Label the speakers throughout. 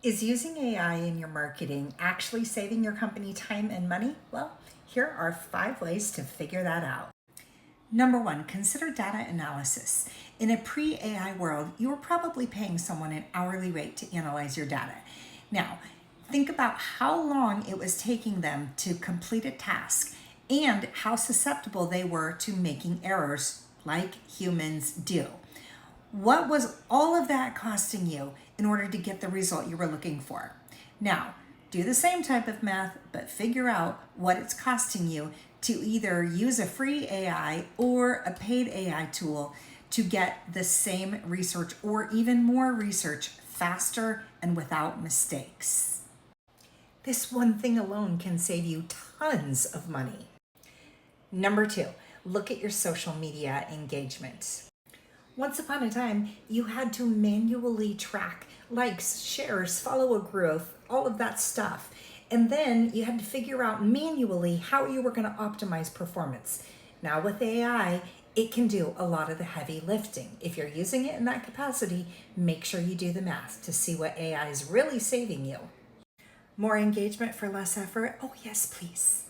Speaker 1: Is using AI in your marketing actually saving your company time and money? Well, here are 5 ways to figure that out. Number one, consider data analysis. In a pre AI world, you were probably paying someone an hourly rate to analyze your data. Now, think about how long it was taking them to complete a task and how susceptible they were to making errors like humans do. What was all of that costing you in order to get the result you were looking for? Now, do the same type of math, but figure out what it's costing you to either use a free AI or a paid AI tool to get the same research or even more research faster and without mistakes. This one thing alone can save you tons of money. Number two, look at your social media engagement. Once upon a time, you had to manually track likes, shares, follower growth, all of that stuff. And then you had to figure out manually how you were going to optimize performance. Now with AI, it can do a lot of the heavy lifting. If you're using it in that capacity, make sure you do the math to see what AI is really saving you. More engagement for less effort? Oh, yes, please.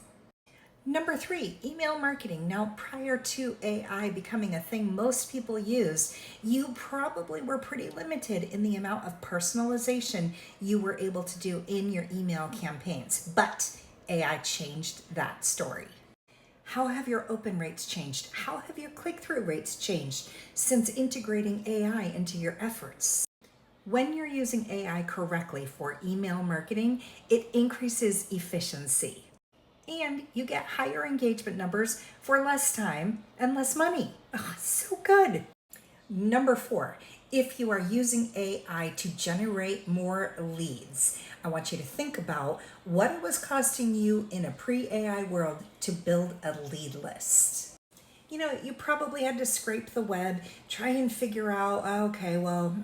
Speaker 1: Number three, email marketing. Now, prior to AI becoming a thing most people use, you probably were pretty limited in the amount of personalization you were able to do in your email campaigns. But AI changed that story. How have your open rates changed? How have your click-through rates changed since integrating AI into your efforts? When you're using AI correctly for email marketing, it increases efficiency and you get higher engagement numbers for less time and less money. Oh, so good. Number four, if you are using AI to generate more leads, I want you to think about what it was costing you in a pre-AI world to build a lead list. You probably had to scrape the web, try and figure out, okay, well,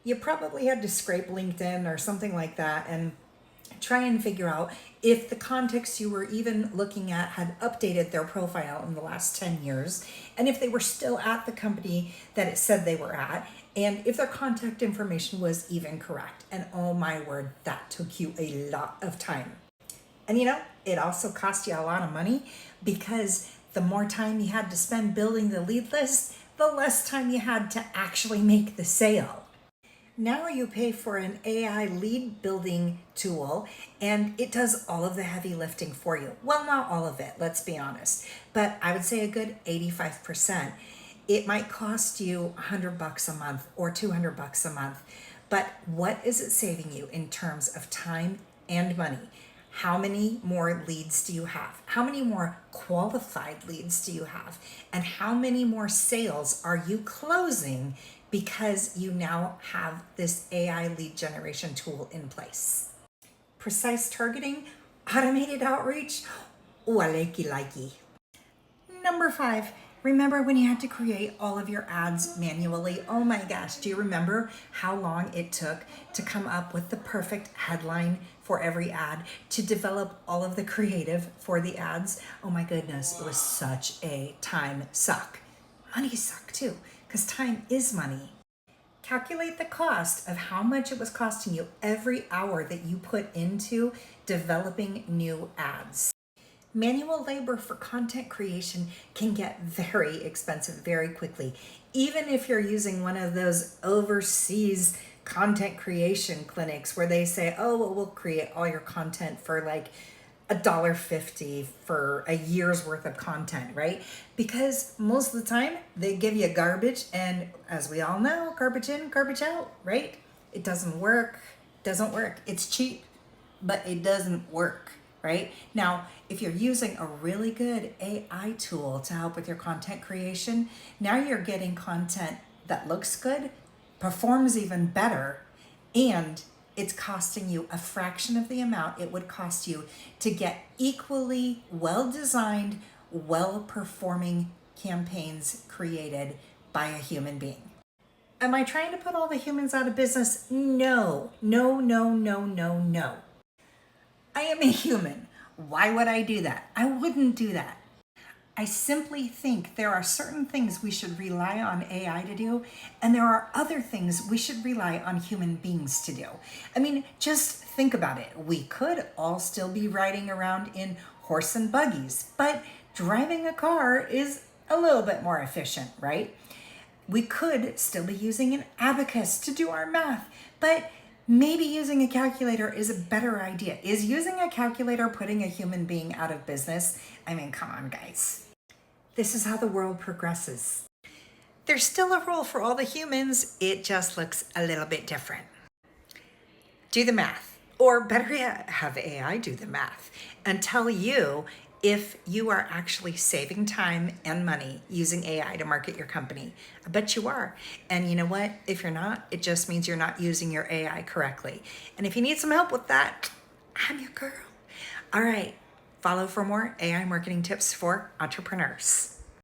Speaker 1: you probably had to scrape LinkedIn or something like that and try and figure out if the context you were even looking at had updated their profile in the last 10 years, and if they were still at the company that it said they were at, and if their contact information was even correct. And oh my word, that took you a lot of time. And it also cost you a lot of money because the more time you had to spend building the lead list, the less time you had to actually make the sale. Now you pay for an AI lead building tool and it does all of the heavy lifting for you. Well, not all of it, let's be honest, but I would say a good 85%. It might cost you $100 a month or $200 a month, but what is it saving you in terms of time and money? How many more leads do you have? How many more qualified leads do you have? And how many more sales are you closing because you now have this AI lead generation tool in place? Precise targeting, automated outreach, ooh, I likey. Number five, remember when you had to create all of your ads manually? Oh my gosh, do you remember how long it took to come up with the perfect headline for every ad, to develop all of the creative for the ads? Oh my goodness, it was such a time suck. Money suck too, because time is money. Calculate the cost of how much it was costing you every hour that you put into developing new ads. Manual labor for content creation can get very expensive very quickly, even if you're using one of those overseas content creation clinics where they say, oh, well, we'll create all your content for like $1.50 for a year's worth of content, right? Because most of the time they give you garbage, and as we all know, garbage in, garbage out, right? It doesn't work. It's cheap, but it doesn't work, right? Now, if you're using a really good AI tool to help with your content creation, now you're getting content that looks good, performs even better, and it's costing you a fraction of the amount it would cost you to get equally well-designed, well-performing campaigns created by a human being. Am I trying to put all the humans out of business? No, no, no, no, no, no. I am a human. Why would I do that? I wouldn't do that. I simply think there are certain things we should rely on AI to do, and there are other things we should rely on human beings to do. I mean, just think about it. We could all still be riding around in horse and buggies, but driving a car is a little bit more efficient, right? We could still be using an abacus to do our math, but maybe using a calculator is a better idea. Is using a calculator putting a human being out of business? I mean, come on, guys. This is how the world progresses. There's still a role for all the humans, it just looks a little bit different. Do the math, or better yet, have AI do the math and tell you if you are actually saving time and money using AI to market your company. I bet you are. And you know what? If you're not, it just means you're not using your AI correctly. And if you need some help with that, I'm your girl. All right, follow for more AI marketing tips for entrepreneurs.